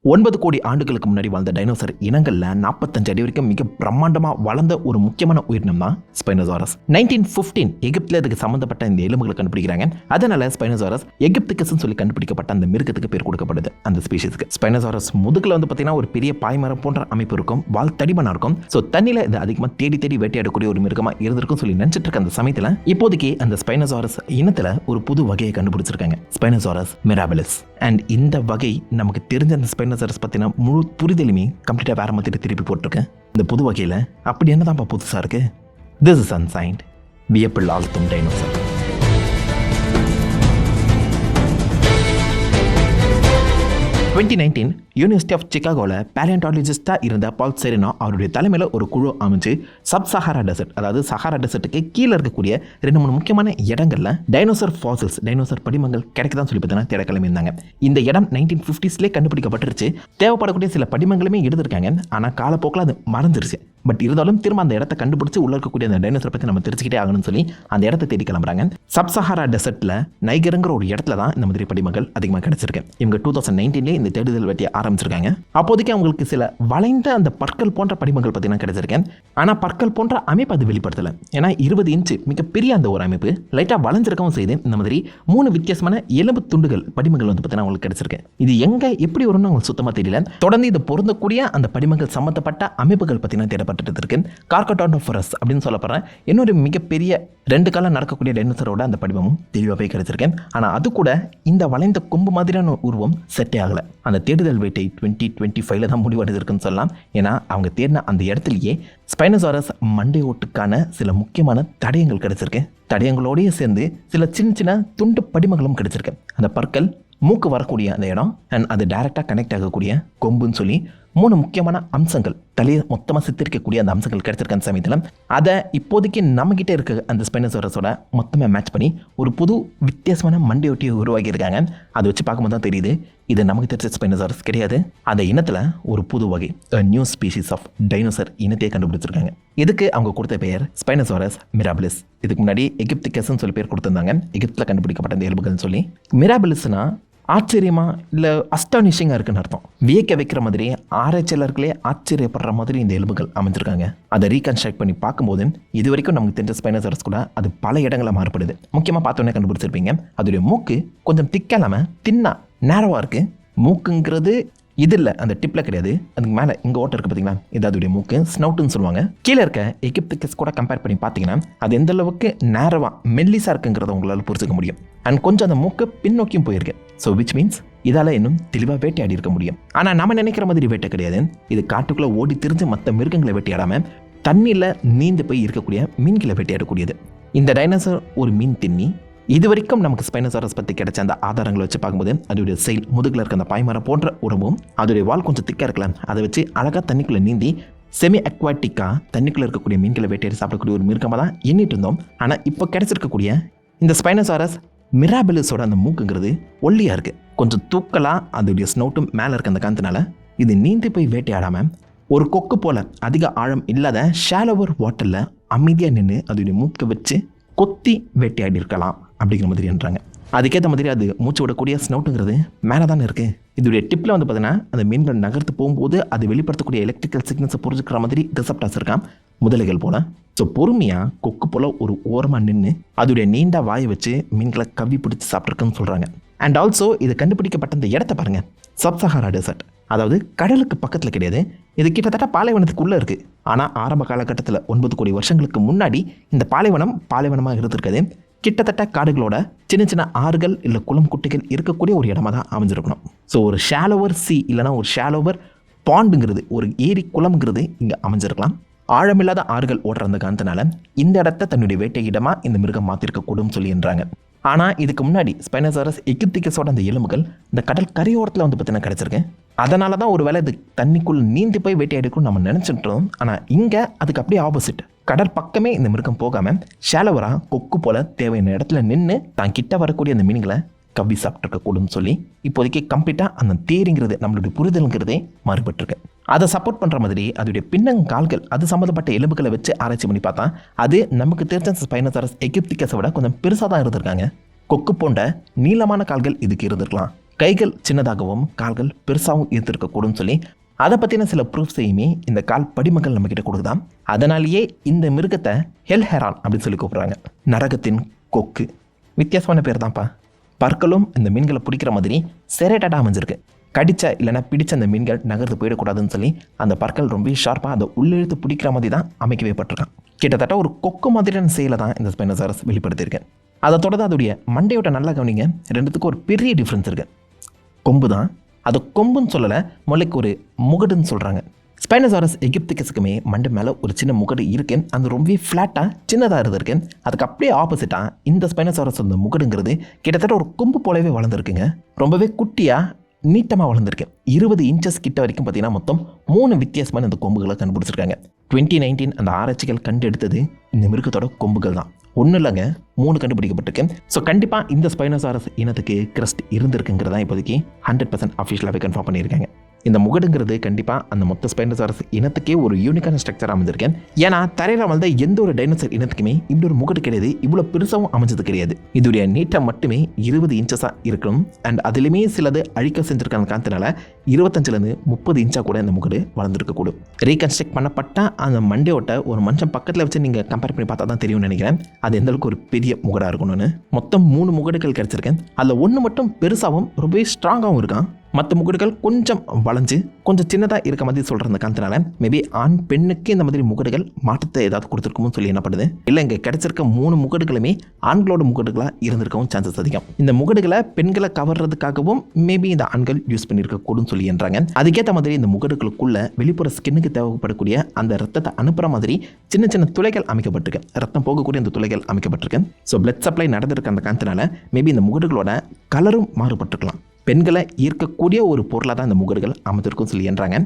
9 கோடி ஆண்டுகளுக்கு முன்னாடி வாழ்ந்த டைனோசர் இனங்கள்ல 45 அடி வரைக்கும் மிக பிரம்மாண்டமா வளர்ந்த ஒரு முக்கியமான உயிரினம் தான் ஸ்பைனோசாரஸ். 1915 எகிப்துல இதுக்கு சம்பந்தப்பட்ட இந்த எலும்புகளை கண்டுபிடிக்கிறாங்க. அதனால ஸ்பைனோசாரஸ் எகிப்துக்கஸ்ன்னு சொல்லி கண்டுபிடிக்கப்பட்ட அந்த மிருகத்துக்கு பேர் கொடுக்கப்படுது. அந்த ஸ்பீஷிஸ்க்கு ஸ்பைனோசாரஸ் முதுகுல பாத்தீங்கன்னா ஒரு பெரிய பாய்மரம் போன்ற அமைப்பு இருக்கும், வால் தடிமனா இருக்கும். ஸோ தண்ணியில இது அதிகமாக தேடி வேட்டையாடக்கூடிய ஒரு மிருகமா இருந்திருக்கும் சொல்லி நினைச்சிட்டு இருக்க அந்த சமயத்தில் இப்போதைக்கு அந்த ஸ்பைனோசாரஸ் இனத்துல ஒரு புது வகையை கண்டுபிடிச்சிருக்காங்க, ஸ்பைனோசாரஸ் மிராபிலிஸ். அண்ட் இந்த வகை நமக்கு தெரிஞ்ச அந்த ஸ்பைனோசாரஸ் பத்தின முழு புரிதலுமே கம்ப்ளீட்டா வேற மாதிரி திருப்பி போட்டிருக்கேன். இந்த புது வகையில அப்படி என்னதான் புதுசா இருக்கு? திஸ் இஸ் அன்சைன்ட் வியப்பில் ஆழ்த்தும் டைனோசர். யூனிவர்சிட்டி ஆஃப் சிகாகோவில் பேலியன்டாலஜிஸ்டாக இருந்த பால் செரினோ அவருடைய தலைமையில் ஒரு குழு அமைச்சு சப் சஹாரா டெசர்ட், அதாவது சஹாரா டெசர்ட்டுக்கு கீழே இருக்கக்கூடிய 2-3 முக்கியமான இடங்களில் டைனோசர் ஃபாசில்ஸ், டைனோசர் படிமங்கள் கிடைக்குதான்னு சொல்லி பார்த்தீங்கன்னா தேடக்கிழமை இருந்தாங்க. இந்த இடம் 1950s கண்டுபிடிக்கப்பட்டுருச்சு. தேவைப்படக்கூடிய சில படிமங்களுமே எடுத்திருக்காங்க. ஆனால் காலப்போக்கில் அது மறந்துருச்சு. பட் இருந்தாலும் திரும்ப அந்த இடத்தை கண்டுபிடிச்சு உள்ள இருக்கக்கூடிய அந்த டைனோசரை பற்றி நம்ம தெரிஞ்சுக்கிட்டே ஆகணும்னு சொல்லி அந்த இடத்தை தேடி கிளம்புறாங்க. சப் சஹாரா டெசர்ட்டில் நைகருங்கிற ஒரு இடத்துல தான் இந்த மாதிரி படிமங்கள் அதிகமாக கிடைச்சிருக்கு. இவங்க 2019 இந்த தேடுதல் வெட்டிய ஆரம்பிச்சிருக்காங்க. அப்போதைக்கு அவங்களுக்கு சில வளைந்த அந்த பற்கள் போன்ற படிமங்கள் பார்த்தீங்கன்னா கிடைச்சிருக்கேன். ஆனால் பற்கள் போன்ற அமைப்பு அது வெளிப்படுத்தலை. ஏன்னா 20 இன்ச்சு மிகப்பெரிய அந்த ஒரு அமைப்பு லைட்டாக வளைஞ்சிருக்கவும் செய்து இந்த மாதிரி 3 வித்தியாசமான எலும்பு துண்டுகள் படிமங்கள் பார்த்தீங்கன்னா அவங்களுக்கு கிடைச்சிருக்கு. இது எங்கே எப்படி வரும்னு அவங்களுக்கு சுத்தமாக தெரியல. தொடர்ந்து இது பொருந்தக்கூடிய அந்த படிமங்கள் சம்மந்தப்பட்ட அமைப்புகள் பார்த்தீங்கன்னா தேடப்பட்டு இருக்கு. கார்கோடானோஃபரஸ் அப்படின்னு சொல்லப்படுற இன்னொரு மிகப்பெரிய 2 காலம் நடக்கக்கூடிய டைனோசரோட அந்த படிமமும் தெளிவாகவே கிடைச்சிருக்கேன். ஆனால் அது கூட இந்த வளைந்த கொம்பு மாதிரியான உருவம் செட்டே ஆகலை. அந்த தேடுதல் வேட்டை 2025 தான் முடிவடைந்திருக்குன்னு சொல்லலாம். ஏன்னா அவங்க தேடின அந்த இடத்துலையே ஸ்பைனோசாரஸ் மண்டை ஓட்டுக்கான சில முக்கியமான தடயங்கள் கிடைச்சிருக்கு. தடயங்களோடய சேர்ந்து சில சின்ன துண்டு படிமங்களும் கிடைச்சிருக்கு. அந்த பற்கள், மூக்கு வரக்கூடிய அந்த இடம் அண்ட் அது டைரெக்டாக கனெக்ட் ஆகக்கூடிய கொம்புன்னு சொல்லி 3 முக்கியமான அம்சங்கள், தலையை மொத்தமாக சித்தரிக்கக்கூடிய அந்த அம்சங்கள் கிடைச்சிருக்க அந்த சமயத்தில் அதை இப்போதைக்கு நம்மகிட்ட இருக்க அந்த ஸ்பைனோசாரஸோட மொத்தமாக மேட்ச் பண்ணி ஒரு புது வித்தியாசமான மண்டையொட்டியை உருவாக்கியிருக்காங்க. அதை வச்சு பார்க்கும்போது தான் தெரியுது இது நமக்கு தெரிஞ்ச ஸ்பைனோசாரஸ் கிடையாது. அந்த இனத்தில் ஒரு புது வகை, நியூ ஸ்பீஷிஸ் ஆஃப் டைனோசர் இனத்தையே கண்டுபிடிச்சிருக்காங்க. இதுக்கு அவங்க கொடுத்த பெயர் ஸ்பைனோசாரஸ் மிராபிலிஸ். இதுக்கு முன்னாடி எகிப்திகஸ்ன்னு சொல்லி பேர் கொடுத்துருந்தாங்க, எகிப்தில் கண்டுபிடிக்கப்பட்ட இந்த எலும்புகள்னு சொல்லி. மிராபிலிஸ்னா ஆச்சரியமா இல்லை அஸ்டானிஷிங்காக இருக்குன்னு அர்த்தம். வியக்க வைக்கிற மாதிரி ஆராய்ச்சியாளர்களே ஆச்சரியப்படுற மாதிரி இந்த எலும்புகள் அமைஞ்சிருக்காங்க. அதை ரீகன்ஸ்ட்ரக்ட் பண்ணி பார்க்கும்போது இது வரைக்கும் நமக்கு தெரிஞ்ச ஸ்பைனோசாரஸ் கூட அது பல இடங்களில் மாறுபடுது. முக்கியமாக பார்த்தோன்னே கண்டுபிடிச்சிருப்பீங்க, அதோடைய மூக்கு கொஞ்சம் திக்காக இல்லாமல் தின்னா நேரவாக இருக்குது. மூக்குங்கிறது இது இல்லை, அந்த டிப்பில் கிடையாது, அதுக்கு மேலே இங்கே ஓட்டை இருக்குது பார்த்தீங்களா, இது அதோடைய மூக்கு, ஸ்னவுட்டுன்னு சொல்லுவாங்க. கீழே இருக்க எகிப்திகஸ் கூட கம்பேர் பண்ணி பார்த்தீங்கன்னா அது எந்த அளவுக்கு நேரவாக மெல்லிஸாக இருக்குங்கிறத உங்களால் புரிஞ்சுக்க முடியும். அண்ட் கொஞ்சம் அந்த மூக்கு பின்னோக்கியும் போயிருக்கு. ஸோ விச் மீன்ஸ் இதால் இன்னும் தெளிவாக வேட்டையாடி இருக்க முடியும். ஆனால் நம்ம நினைக்கிற மாதிரி வேட்டை கிடையாது. இது காட்டுக்குள்ளே ஓடி திரிஞ்சு மற்ற மிருகங்களை வேட்டையாடாமல் தண்ணியில் நீந்து போய் இருக்கக்கூடிய மீன்களை வேட்டையாடக்கூடியது. இந்த டைனோசர் ஒரு மீன் தின்னி. இது வரைக்கும் நமக்கு ஸ்பைனோசாரஸ் பற்றி கிடைச்ச அந்த ஆதாரங்களை வச்சு பார்க்கும்போது அதோடைய செயல், முதுகில் இருக்க அந்த பாய்மரம் போன்ற உடம்பும் அதோடைய வால் கொஞ்சம் திக்காக இருக்கலாம். அதை வச்சு அழகாக தண்ணிக்குள்ளே நீந்தி செமி அக்வாட்டிக்காக தண்ணிக்குள்ளே இருக்கக்கூடிய மீன்களை வேட்டையாடி சாப்பிடக்கூடிய ஒரு மிருகமாக தான் எண்ணிட்டு இருந்தோம். ஆனால் இப்போ கிடைச்சிருக்கக்கூடிய இந்த ஸ்பைனோசாரஸ் மிராபிலிஸோட அந்த மூக்குங்கிறது ஒல்லியாக இருக்குது. கொஞ்சம் தூக்கலாக அதோடைய ஸ்னவுட்டும் மேலே இருக்க அந்த காரணத்தினால இது நீந்தி போய் வேட்டையாடாமல் ஒரு கொக்கு போல் அதிக ஆழம் இல்லாத ஷாலோவர் வாட்டரில் அமைதியாக நின்று அதோடைய மூக்கை வச்சு கொத்தி வேட்டையாடி இருக்கலாம் அப்படிங்கிற மாதிரி என்றாங்க. அதுக்கேற்ற மாதிரி அது மூச்சு விடக்கூடிய ஸ்னவுட்டுங்கிறது மேலே தானே இருக்குது. இதோடைய டிப்பில் பார்த்தீங்கன்னா அந்த மீன்கள் நகர்த்து போகும்போது அது வெளிப்படுத்தக்கூடிய எலக்ட்ரிக்கல் சிக்னல்ஸை புரிஞ்சுக்கிற மாதிரி ரிசப்டாஸ் இருக்கான், முதலைகள் போல். ஸோ பொறுமையாக கொக்கு போல் ஒரு ஓரமாக நின்று அதோடைய நீண்ட வாயை வச்சு மீன்களை கவ்வி பிடிச்சி சாப்பிட்ருக்குன்னு சொல்கிறாங்க. அண்ட் ஆல்சோ இது கண்டுபிடிக்கப்பட்ட இந்த இடத்த பாருங்கள், சப் சஹாரா டெசர்ட், அதாவது கடலுக்கு பக்கத்தில் கிடையாது. இது கிட்டத்தட்ட பாலைவனத்துக்குள்ளே இருக்குது. ஆனால் ஆரம்ப காலகட்டத்தில் 9 கோடி வருஷங்களுக்கு முன்னாடி இந்த பாலைவனமாக இருந்திருக்குது. கிட்டத்தட்ட காடுகளோட சின்ன ஆறுகள் இல்லை குளம் குட்டைகள் இருக்கக்கூடிய ஒரு இடமா தான் அமைஞ்சிருக்கணும். ஸோ ஒரு ஷாலோவர் சி இல்லைனா ஒரு ஷாலோவர் பாண்டுங்கிறது, ஒரு ஏரி குளம்ங்கிறது இங்கே அமைஞ்சிருக்கலாம். ஆழமில்லாத ஆறுகள் ஓடுற அந்த காரணத்தினால இந்த இடத்த தன்னுடைய வேட்டை இடமாக இந்த மிருகம் மாற்றிருக்கக்கூடும் சொல்லின்றாங்க. ஆனால் இதுக்கு முன்னாடி ஸ்பைனோசாரஸ் எகிப்திகஸோட அந்த எலும்புகள் இந்த கடல் கரையோரத்தில் பார்த்தீங்கன்னா கிடச்சிருக்கு. அதனால தான் ஒரு வேளை இது தண்ணிக்குள் நீந்தி போய் வேட்டையாடிக்கும் நம்ம நினச்சிட்டோம். ஆனால் இங்கே அதுக்கு அப்படியே ஆப்போசிட். கடல் பக்கமே இந்த மிருகம் போகாமல் ஷாலோவராக கொக்கு போல் தேவையான இடத்துல நின்று தான் கிட்ட வரக்கூடிய அந்த மீன்களை கவ்வி சாப்பிட்ருக்கக்கூடும் சொல்லி இப்போதைக்கு கம்ப்ளீட்டாக அந்த தேரிங்கிறது நம்மளுடைய புரிதலுங்கிறதே மாறுபட்டிருக்கு. அதை சப்போர்ட் பண்ணுற மாதிரி அதோடைய பின்னங்கால்கள், அது சம்மந்தப்பட்ட எலும்புகளை வச்சு ஆராய்ச்சி பண்ணி பார்த்தா அது நமக்கு தெரிஞ்ச ஸ்பைனோசாரஸ் எகிப்திகஸை விட கொஞ்சம் பெருசாக தான் இருந்திருக்காங்க. கொக்கு போன்ற நீளமான கால்கள் இதுக்கு இருந்திருக்கலாம். கைகள் சின்னதாகவும் கால்கள் பெருசாகவும் இருந்திருக்கக்கூடும் சொல்லி அதை பற்றின சில ப்ரூஃப்ஸையுமே இந்த கால் படிமங்கள் நம்மக்கிட்ட கொடுக்குதான். அதனாலேயே இந்த மிருகத்தை ஹெல்ஹெரான் அப்படின்னு சொல்லி கூப்பிட்றாங்க. நரகத்தின் கொக்கு. வித்தியாசமான பேர் தான்ப்பா. பற்களும் இந்த மீன்களை பிடிக்கிற மாதிரி செரேட்டடாக அமைஞ்சிருக்கு. கடிச்ச இல்லைனா பிடிச்ச அந்த மீன்கள் நகர்ந்து போயிடக்கூடாதுன்னு சொல்லி அந்த பற்கள் ரொம்ப ஷார்ப்பாக அதை உள்ளெழுத்து பிடிக்கிற மாதிரி தான் அமைக்கவே பட்டிருக்கான். கிட்டத்தட்ட ஒரு கொக்கு மாதிரியான செயலை தான் இந்த ஸ்பைனோசாரஸ் வெளிப்படுத்தியிருக்கேன். அதை தொடர்ந்து அதோடைய மண்டையோட நல்லா கவனிங்க. ரெண்டுத்துக்கும் ஒரு பெரிய டிஃப்ரென்ஸ் இருக்குது. கொம்பு தான், அது கொம்புன்னு சொல்லலை, முளைக்கு ஒரு முகடுன்னு சொல்கிறாங்க. ஸ்பைனோசாரஸ் எகிப்திகஸுக்குமே மண்டை மேலே ஒரு சின்ன முகடு இருக்குது. அது ரொம்பவே ஃப்ளாட்டாக சின்னதாக இருந்திருக்கு. அதுக்கு அப்படியே ஆப்போசிட்டாக இந்த ஸ்பைனோசாரஸ் அந்த முகடுங்கிறது கிட்டத்தட்ட ஒரு கொம்பு போலவே வளர்ந்துருக்குங்க. ரொம்பவே குட்டியாக நீட்டமாக வளர்ந்துருக்கு. 20 இன்ச்சஸ் கிட்ட வரைக்கும் பார்த்தீங்கன்னா மொத்தம் 3 வித்தியாசமான இந்த கொம்புகளை கண்டுபிடிச்சிருக்காங்க. 2019 அந்த ஆராய்ச்சிகள் கண்டெடுத்தது இந்த மிருகத்தோட கொம்புகள் தான். ஒன்றும் இல்லைங்க, 3 கண்டுபிடிக்கப்பட்டிருக்கு. ஸோ கண்டிப்பாக இந்த ஸ்பைனோசாரஸ் இனத்துக்கு கிரஸ்ட் இருந்திருக்குங்கிறதா இப்போதைக்கு 100% அஃபிஷியலாகவே கன்ஃபார்ம் பண்ணியிருக்காங்க. இந்த முகடுங்கிறது கண்டிப்பாக அந்த மொத்த ஸ்பைனோசாரஸ் இனத்துக்கே ஒரு யூனிக்கான ஸ்ட்ரக்சர் அமைஞ்சிருக்கேன். ஏன்னா தரையில் வளர்ந்த எந்த ஒரு டைனோசர் இனத்துக்குமே இப்படி ஒரு முகடு கிடையாது, இவ்வளோ பெருசாகவும் அமைஞ்சது கிடையாது. இதோடைய நீட்டம் மட்டுமே 20 இன்ச்சஸாக இருக்கணும். அண்ட் அதுலேயுமே சிலது அழிக்க செஞ்சுருக்காங்க காரணத்தினால 25 30 இன்ச்சாக கூட இந்த முகடு வளர்ந்துருக்கக்கூடும். ரீகன்ஸ்ட்ரக்ட் பண்ணப்பட்ட அந்த மண்டையோட்ட ஒரு மனுஷன் பக்கத்தில் வச்சு நீங்கள் கம்பேர் பண்ணி பார்த்தா தான் தெரியும்னு நினைக்கிறேன் அது எந்தளவுக்கு ஒரு பெரிய முகடாக இருக்கணும்னு. மொத்தம் 3 முகடுகள் கிடச்சிருக்கேன். அதில் ஒன்று மட்டும் பெருசாகவும் ரொம்பவே ஸ்ட்ராங்காகவும் இருக்கான். மற்ற முகடுகள் கொஞ்சம் வளைஞ்சு கொஞ்சம் சின்னதாக இருக்க மாதிரி சொல்கிற அந்த காரணத்தினால மேபி ஆண் பெண்ணுக்கு இந்த மாதிரி முகடுகள் மாற்றத்தை ஏதாவது கொடுத்துருக்குமோ சொல்லி என்னப்படுது. இல்லை இங்கே கிடைச்சிருக்க 3 முகடுகளுமே ஆண்களோட முகடுகளாக இருந்திருக்கவும் சான்சஸ் அதிகம். இந்த முகடுகளை பெண்களை கவர்றதுக்காகவும் மேபி இந்த ஆண்கள் யூஸ் பண்ணியிருக்கக்கூடும் சொல்லி என்றாங்க. அதுக்கேற்ற மாதிரி இந்த முகடுகளுக்குள்ள வெளிப்புற ஸ்கின்னுக்கு தேவைப்படக்கூடிய அந்த ரத்தத்தை அனுப்புகிற மாதிரி சின்ன சின்ன துளைகள் அமைக்கப்பட்டிருக்கு. ரத்தம் போகக்கூடிய அந்த துளைகள் அமைக்கப்பட்டிருக்கு. ஸோ பிளட் சப்ளை நடந்திருக்க அந்த காரணத்தினால மேபி இந்த முகடுகளோட கலரும் மாறுபட்டிருக்கலாம். பெண்களை ஈர்க்கக்கூடிய ஒரு பொருளாக தான் இந்த முகடுகள் அமைந்திருக்கும் சொல்லி என்றாங்க.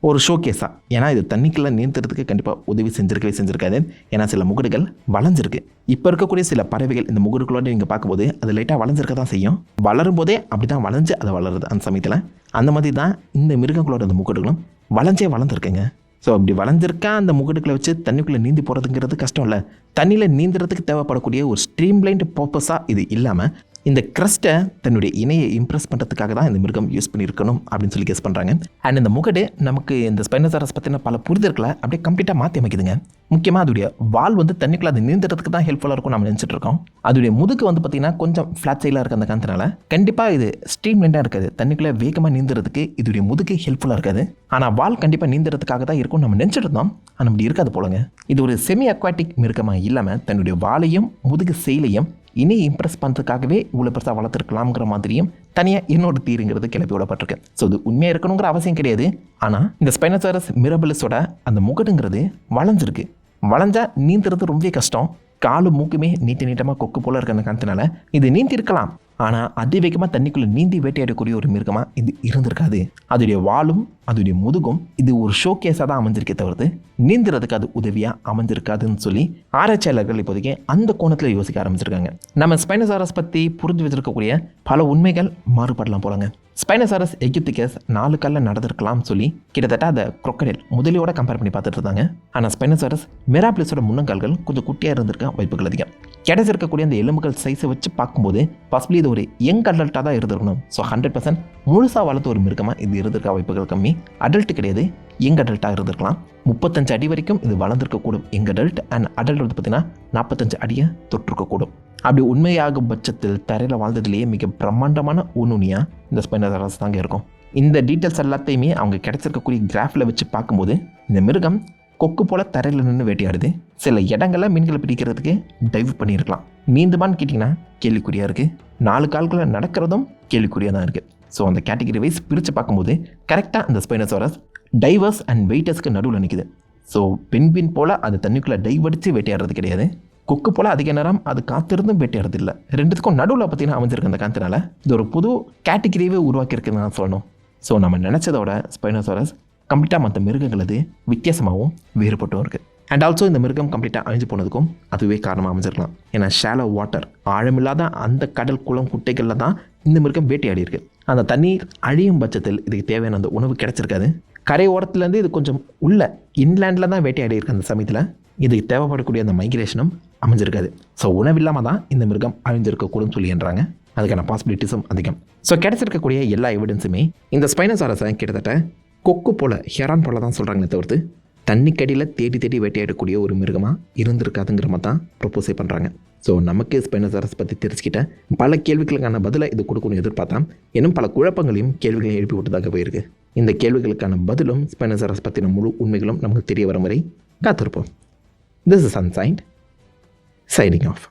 ஒரு ஷோ கேஸாக, ஏன்னா இது தண்ணிக்குள்ளே நீந்துறதுக்கு கண்டிப்பாக உதவி செஞ்சிருக்காது. ஏன்னா சில முகடுகள் வளைஞ்சிருக்கு. இப்போ இருக்கக்கூடிய சில பறவைகள் இந்த முகடுகளோட நீங்கள் பார்க்கும்போது அது லைட்டாக வளைஞ்சிருக்க தான் செய்யும். வளரும் போதே அப்படி தான் வளைஞ்சு அதை வளருது அந்த சமயத்தில். அந்த மாதிரி தான் இந்த மிருகங்களோட அந்த முகடுகளும் வளைஞ்சிருக்குங்க. ஸோ அப்படி வளைஞ்சிருக்கா அந்த முகடுகளை வச்சு தண்ணிக்குள்ளே நீந்தி போகிறதுங்கிறது கஷ்டம் இல்லை. தண்ணியில் நீந்துறதுக்கு தேவைப்படக்கூடிய ஒரு ஸ்ட்ரீம்லைன்டு பர்பஸாக இது இல்லாமல் இந்த கிரஸ்ட்டை தன்னுடைய இணையை இம்ப்ரெஸ் பண்ணுறதுக்காக தான் இந்த மிருகம் யூஸ் பண்ணியிருக்கணும் அப்படின்னு சொல்லி கெஸ் பண்ணுறாங்க. அண்ட் இந்த முகடு நமக்கு இந்த ஸ்பைனோசாரஸ் பற்றின பல புரிதல்களை அப்படியே கம்ப்ளீட்டாக மாற்றி அமைக்குதுங்க. முக்கியமாக அதோடைய வால் தண்ணிக்குள்ள அது நீந்துறதுக்கு தான் ஹெல்ப்ஃபுல்லாக இருக்கும் நம்ம நினச்சிட்டு இருக்கோம். அதோடைய முதுகு பார்த்திங்கன்னா கொஞ்சம் ஃப்ளாட் சைலாக இருக்க அந்த காரணத்தினால கண்டிப்பாக இது ஸ்ட்ரீம் லைண்டாக இருக்காது. தண்ணிக்குள்ளே வேகமாக நீந்துறதுக்கு இதோடைய முதுகு ஹெல்ப்ஃபுல்லாக இருக்காது. ஆனால் வால் கண்டிப்பாக நீந்துறதுக்காக தான் இருக்கும் நம்ம நினச்சிட்டு இருந்தோம். ஆனால் அப்படி இருக்காது போலங்க. இது ஒரு செமி அக்வாட்டிக் மிருகமாக இல்லாமல் தன்னுடைய வாலையும் முதுகு செயலையும் இனி இம்ப்ரெஸ் பண்ணுறதுக்காகவே இவ்வளோ பெருசாக வளர்த்துருக்கலாம்ங்கிற மாதிரியும் தனியாக இன்னொரு தீருங்கிறது கிளப்பி விடப்பட்டிருக்கு. ஸோ இது உண்மையாக இருக்கணுங்கிற அவசியம் கிடையாது. ஆனால் இந்த ஸ்பைனோசாரஸ் மிரபிலிஸோட அந்த முகடுங்கிறது வளைஞ்சிருக்கு. வளைஞ்சா நீந்துறது ரொம்பவே கஷ்டம். காலு மூக்குமே நீட்டமாக கொக்கு போல இருக்கிற காரணத்தினால இது நீந்தி இருக்கலாம். ஆனால் அதிவேகமாக தண்ணிக்குள்ளே நீந்தி வேட்டையாடக்கூடிய ஒரு மிருகமாக இது இருந்திருக்காது. அதோடைய வாலும் அதோடைய முதுகும் இது ஒரு ஷோ கேஸாக தான் அமைஞ்சிருக்கே தவிர்த்து நீந்துறதுக்கு அது உதவியாக அமைஞ்சிருக்காதுன்னு சொல்லி ஆராய்ச்சியாளர்கள் இப்போதைக்கு அந்த கோணத்தில் யோசிக்க ஆரம்பிச்சிருக்காங்க. நம்ம ஸ்பைனோசாரஸ் பற்றி புரிஞ்சு வச்சிருக்கக்கூடிய பல உண்மைகள் மாறுபடலாம் போலங்க. ஸ்பைனோசாரஸ் எகிப்திகஸ் 4 காலில் நடந்திருக்கலாம் சொல்லி கிட்டத்தட்ட அதை crocodile முதலியோட கம்பேர் பண்ணி பார்த்துட்டு இருந்தாங்க. ஆனால் ஸ்பைனோசாரஸ் மிராபிலிஸோட முன்னங்கால்கள் கொஞ்சம் குட்டியாக இருந்திருக்க வாய்ப்புகள் அதிகம். கிடைச்சிருக்கக்கூடிய அந்த எலும்புகள் சைஸை வச்சு பார்க்கும்போது பாசிபிளி இது ஒரு யங் அடல்ட்டாக தான் இருந்திருக்கணும். ஸோ 100% முழுசாக வளர்த்த ஒரு மிருகமாக இது இருந்திருக்க வாய்ப்புகள் கம்மி. அடல்ட் கிடையாது, யங் அடல்ட்டாக இருந்திருக்கலாம். 35 அடி வரைக்கும் இது வளர்ந்துருக்கக்கூடும் யங் அடல்ட். அண்ட் அடல்ட் பார்த்தீங்கன்னா 45 அடியை தொட்டிருக்கக்கூடும். அப்படி உண்மையாகும் பட்சத்தில் தரையில் வாழ்ந்ததுலேயே மிக பிரம்மாண்டமான ஊனுனியாக இந்த ஸ்பைனோசாரஸ் தாங்க இருக்கும். இந்த டீட்டெயில்ஸ் எல்லாத்தையுமே அவங்க கிடைச்சிருக்கக்கூடிய கிராஃபில் வச்சு பார்க்கும்போது இந்த மிருகம் கொக்கு போல் தரையில் நின்று வேட்டையாடுது. சில இடங்களில் மீன்களை பிடிக்கிறதுக்கு டைவ் பண்ணியிருக்கலாம். நீந்துமான்னு கேட்டிங்கன்னா கேள்விக்குறியாக இருக்குது. 4 கால்களை நடக்கிறதும் கேள்விக்குறியாக தான் இருக்குது. ஸோ அந்த கேட்டகரி வைஸ் பிரித்து பார்க்கும்போது கரெக்டாக அந்த ஸ்பைனோசாரஸ் டைவர்ஸ் அண்ட் வெயிட்டர்ஸ்க்கு நடுவில் நிற்குது. ஸோ பெண்பின் போல் அது தண்ணிக்குள்ளே டைவ் அடித்து வேட்டையாடுறது கிடையாது. கொக்கு போல் அதிக நேரம் அது காத்திருந்தும் வேட்டையாடுறது இல்லை. ரெண்டுத்துக்கும் நடுவில் பார்த்தீங்கன்னா அமைஞ்சிருக்கு அந்த காரணத்தினால இது ஒரு புது கேட்டகிரியே உருவாக்கியிருக்குன்னு நான் சொல்லணும். ஸோ நம்ம நினச்சதோட ஸ்பைனோசாரஸ் கம்ப்ளீட்டாக மற்ற மிருகங்கள் அது வித்தியாசமாகவும் வேறுபட்டும் இருக்குது. அண்ட் ஆல்சோ இந்த மிருகம் கம்ப்ளீட்டாக அழிஞ்சு போனதுக்கும் அதுவே காரணமாக அமைஞ்சிருக்கலாம். ஏன்னா ஷாலோ வாட்டர், ஆழமில்லாத அந்த கடல் குளம் குட்டைகளில் தான் இந்த மிருகம் வேட்டையாடி இருக்குது. அந்த தண்ணீர் அழியும் பட்சத்தில் இதுக்கு தேவையான அந்த உணவு கிடச்சிருக்காது. கரை ஓரத்துலேருந்து இது கொஞ்சம் உள்ள இன்லேண்டில் தான் வேட்டையாடி இருக்குது. அந்த சமயத்தில் இதுக்கு தேவைப்படக்கூடிய அந்த மைக்ரேஷனும் அமைஞ்சிருக்காது. ஸோ உணவில்லாமல் தான் இந்த மிருகம் அழிஞ்சிருக்கக்கூடும் சொல்லின்றாங்க. அதுக்கான பாசிபிலிட்டிஸும் அதிகம். ஸோ கிடச்சிருக்கக்கூடிய எல்லா எவிடன்ஸுமே இந்த ஸ்பைனோசாரஸை கிட்டத்தட்ட கொக்கு போல் ஹெரான் போல தான் சொல்கிறாங்களே தவிர்த்து தண்ணிக்கடியில் தேடி தேடி வேட்டையாடக்கூடிய ஒரு மிருகமாக இருந்திருக்காதுங்கிற மாதிரி தான் ப்ரொப்போஸே பண்ணுறாங்க. ஸோ நமக்கு ஸ்பைனோசாரஸ் பற்றி தெரிஞ்சுக்கிட்ட பல கேள்விகளுக்கான பதிலை இது கொடுக்கணும்னு எதிர்பார்த்தா இன்னும் பல குழப்பங்களையும் கேள்விகளையும் எழுப்பி விட்டதாக போயிருக்கு. இந்த கேள்விகளுக்கான பதிலும் ஸ்பைனோசாரஸ் பற்றின முழு உண்மைகளும் நமக்கு தெரிய வரும் வரை காத்திருப்போம். This is Unsigned, signing off.